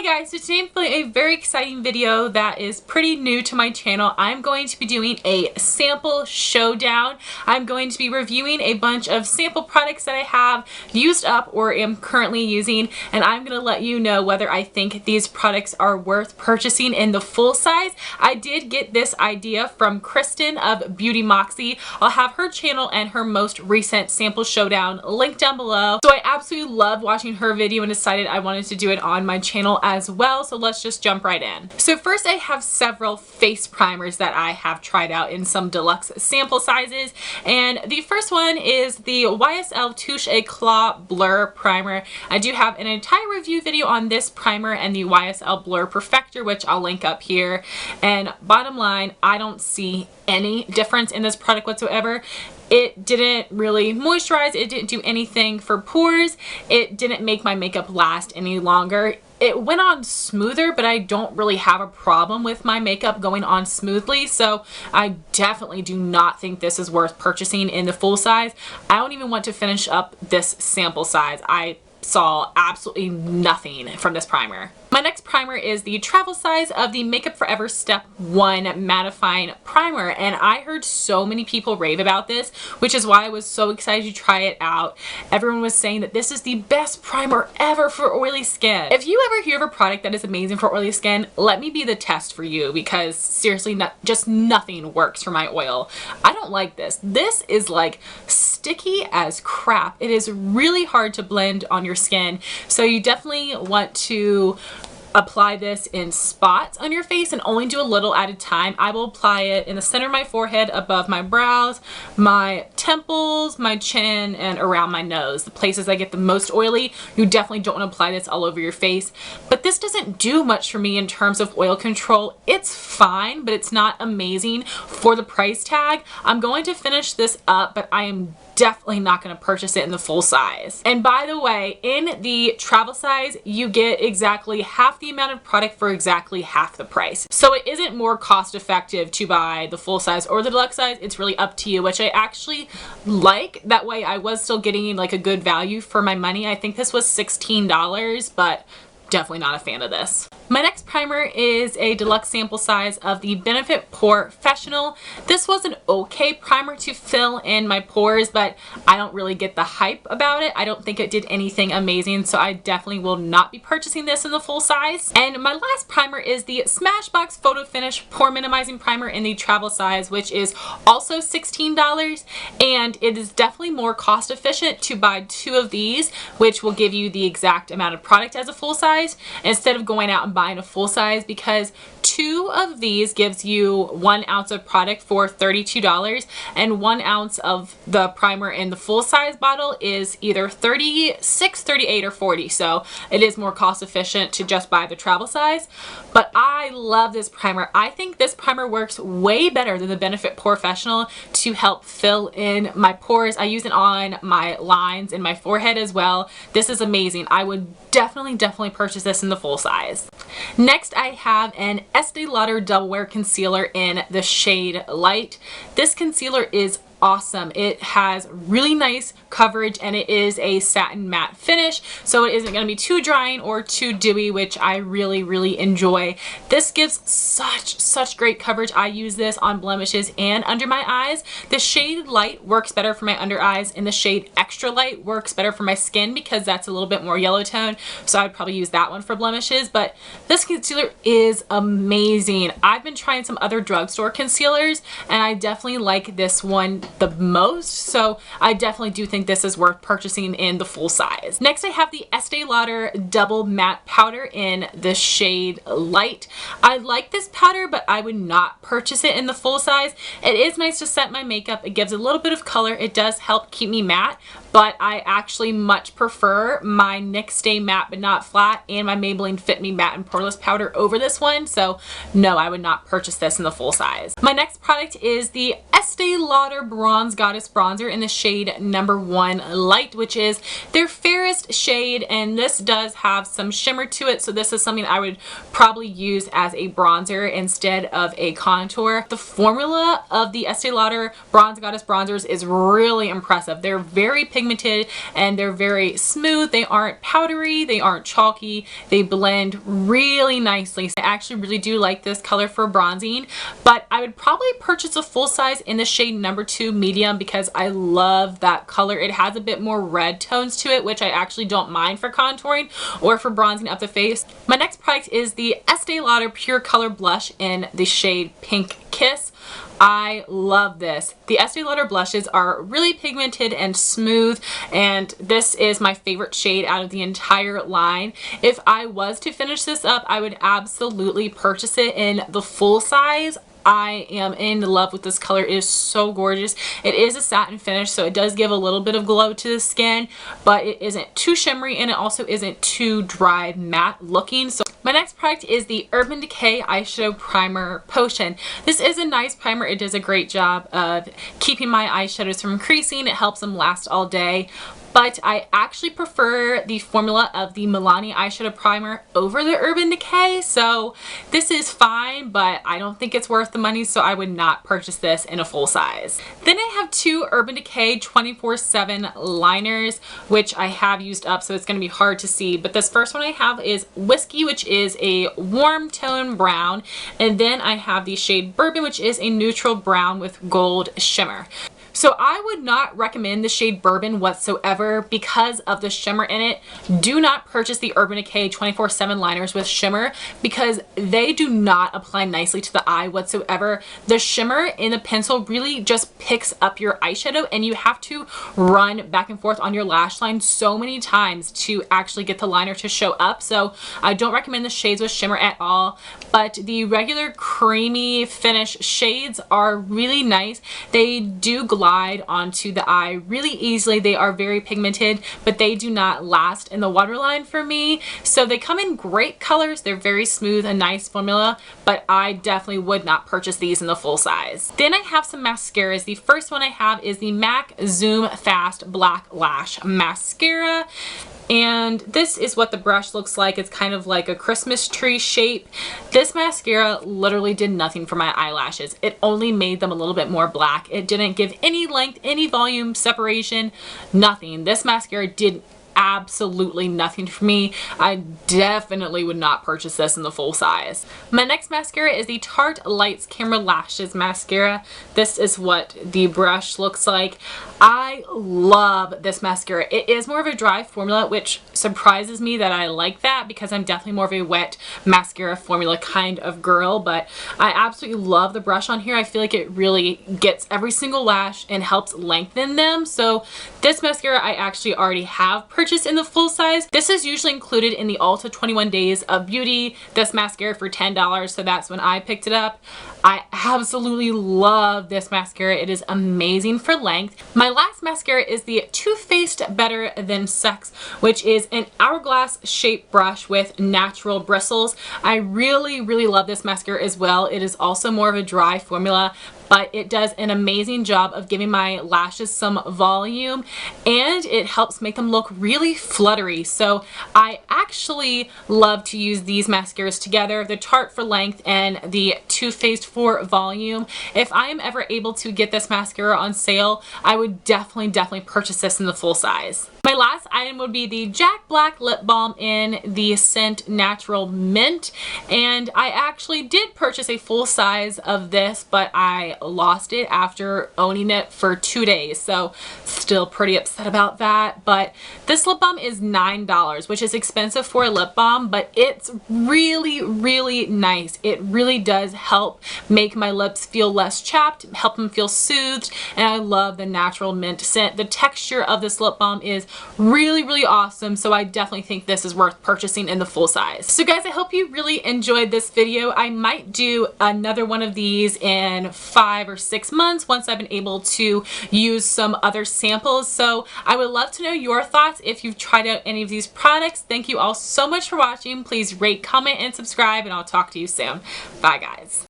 guys, so today I'm filming a very exciting video that is pretty new to my channel. I'm going to be doing a sample showdown. I'm going to be reviewing a bunch of sample products that I have used up or am currently using, and I'm going to let you know whether I think these products are worth purchasing in the full size. I did get this idea from Kristen of Beauty Moxie. I'll have her channel and her most recent sample showdown linked down below. So I absolutely loved watching her video and decided I wanted to do it on my channel as well, so let's just jump right in. So first, I have several face primers that I have tried out in some deluxe sample sizes, and the first one is the YSL Touche Eclat Blur Primer. I do have an entire review video on this primer and the YSL Blur Perfector, which I'll link up here, and bottom line, I don't see any difference in this product whatsoever. It didn't really moisturize, it didn't do anything for pores, it didn't make my makeup last any longer. It went on smoother, but I don't really have a problem with my makeup going on smoothly, so I definitely do not think this is worth purchasing in the full size. I don't even want to finish up this sample size. I saw absolutely nothing from this primer. My next primer is the travel size of the MakeUpForEver Step 1 Mattifying Primer, and I heard so many people rave about this, which is why I was so excited to try it out. Everyone was saying that this is the best primer ever for oily skin. If you ever hear of a product that is amazing for oily skin, let me be the test for you, because seriously, just nothing works for my oil. I don't like this. This is like sticky as crap. It is really hard to blend on your skin, so you definitely want to apply this in spots on your face and only do a little at a time. I will apply it in the center of my forehead, above my brows, my temples, my chin, and around my nose. The places I get the most oily, you definitely don't want to apply this all over your face. But this doesn't do much for me in terms of oil control. It's fine, but it's not amazing for the price tag. I'm going to finish this up, but I am definitely not going to purchase it in the full size. And by the way, in the travel size, you get exactly half the amount of product for exactly half the price. So it isn't more cost effective to buy the full size or the deluxe size. It's really up to you, which I actually like. That way I was still getting like a good value for my money. I think this was $16, but definitely not a fan of this. My next primer is a deluxe sample size of the Benefit Porefessional. This was an okay primer to fill in my pores, but I don't really get the hype about it. I don't think it did anything amazing, so I definitely will not be purchasing this in the full size. And my last primer is the Smashbox Photo Finish Pore Minimizing Primer in the travel size, which is also $16, and it is definitely more cost efficient to buy 2 of these, which will give you the exact amount of product as a full size, instead of going out and buying a full size, because 2 of these gives you 1 ounce of product for $32, and 1 ounce of the primer in the full size bottle is either $36, $38, or $40, so it is more cost efficient to just buy the travel size. But I love this primer. I think this primer works way better than the Benefit Porefessional to help fill in my pores. I use it on my lines in my forehead as well. This is amazing. I would definitely purchase this in the full size. Next, I have an Estee Lauder Double Wear Concealer in the shade Light. This concealer is awesome. It has really nice coverage, and it is a satin matte finish, so it isn't going to be too drying or too dewy, which I really enjoy. This gives such great coverage. I use this on blemishes and under my eyes. The shade Light works better for my under eyes, and the shade Extra Light works better for my skin because that's a little bit more yellow tone, so I would probably use that one for blemishes. But this concealer is amazing. I've been trying some other drugstore concealers, and I definitely like this one the most, so I definitely do think this is worth purchasing in the full size. Next, I have the Estee Lauder Double Matte Powder in the shade Light. I like this powder, but I would not purchase it in the full size. It is nice to set my makeup. It gives a little bit of color. It does help keep me matte, but I actually much prefer my NYX Stay Matte But Not Flat and my Maybelline Fit Me Matte and Poreless powder over this one, so no, I would not purchase this in the full size. My next product is the Estee Lauder Bronze Goddess Bronzer in the shade number 1 Light, which is their fairest shade, and this does have some shimmer to it, so this is something I would probably use as a bronzer instead of a contour. The formula of the Estee Lauder Bronze Goddess Bronzers is really impressive. They're very pigmented pigmented and they're very smooth. They aren't powdery, they aren't chalky, they blend really nicely. I actually really do like this color for bronzing, but I would probably purchase a full size in the shade number 2 medium because I love that color. It has a bit more red tones to it, which I actually don't mind for contouring or for bronzing up the face. My next product is the Estee Lauder Pure Color Blush in the shade Pink Kiss. I love this. The Estee Lauder blushes are really pigmented and smooth, and this is my favorite shade out of the entire line. If I was to finish this up, I would absolutely purchase it in the full size. I am in love with this color. It is so gorgeous. It is a satin finish, so it does give a little bit of glow to the skin, but it isn't too shimmery and it also isn't too dry matte looking. So my next product is the Urban Decay Eyeshadow Primer Potion. This is a nice primer. It does a great job of keeping my eyeshadows from creasing. It helps them last all day. But I actually prefer the formula of the Milani eyeshadow primer over the Urban Decay, so this is fine, but I don't think it's worth the money, so I would not purchase this in a full size. Then I have two Urban Decay 24/7 liners, which I have used up, so it's going to be hard to see, but this first one I have is Whiskey, which is a warm tone brown, and then I have the shade Bourbon, which is a neutral brown with gold shimmer. So I would not recommend the shade Bourbon whatsoever because of the shimmer in it. Do not purchase the Urban Decay 24/7 liners with shimmer because they do not apply nicely to the eye whatsoever. The shimmer in the pencil really just picks up your eyeshadow and you have to run back and forth on your lash line so many times to actually get the liner to show up. So I don't recommend the shades with shimmer at all, but the regular creamy finish shades are really nice. They do glide onto the eye really easily. They are very pigmented, but they do not last in the waterline for me. So they come in great colors. They're very smooth, a nice formula, but I definitely would not purchase these in the full size. Then I have some mascaras. The first one I have is the MAC Zoom Fast Black Lash Mascara. And this is what the brush looks like. It's kind of like a Christmas tree shape. This mascara literally did nothing for my eyelashes. It only made them a little bit more black. It didn't give any length, any volume separation, nothing. This mascara did absolutely nothing for me. I definitely would not purchase this in the full size. My next mascara is the Tarte Lights Camera Lashes Mascara. This is what the brush looks like. I love this mascara. It is more of a dry formula, which surprises me that I like that because I'm definitely more of a wet mascara formula kind of girl, but I absolutely love the brush on here. I feel like it really gets every single lash and helps lengthen them. So this mascara I actually already have purchased in the full size. This is usually included in the Ulta 21 Days of Beauty. This mascara for $10, so that's when I picked it up. I absolutely love this mascara. It is amazing for length. My last mascara is the Too Faced Better Than Sex, which is an hourglass shaped brush with natural bristles. I really love this mascara as well. It is also more of a dry formula, but it does an amazing job of giving my lashes some volume and it helps make them look really fluttery. So I actually love to use these mascaras together, the Tarte for length and the Too Faced for volume. If I am ever able to get this mascara on sale, I would definitely purchase this in the full size. My last item would be the Jack Black Lip Balm in the scent Natural Mint, and I actually did purchase a full size of this, but I lost it after owning it for 2 days, so still pretty upset about that. But this lip balm is $9, which is expensive for a lip balm, but it's really nice. It really does help make my lips feel less chapped, help them feel soothed, and I love the Natural Mint scent. The texture of this lip balm is really awesome, so I definitely think this is worth purchasing in the full size. So guys, I hope you really enjoyed this video. I might do another one of these in 5 or 6 months once I've been able to use some other samples. So I would love to know your thoughts if you've tried out any of these products. Thank you all so much for watching. Please rate, comment, and subscribe, and I'll talk to you soon. Bye guys.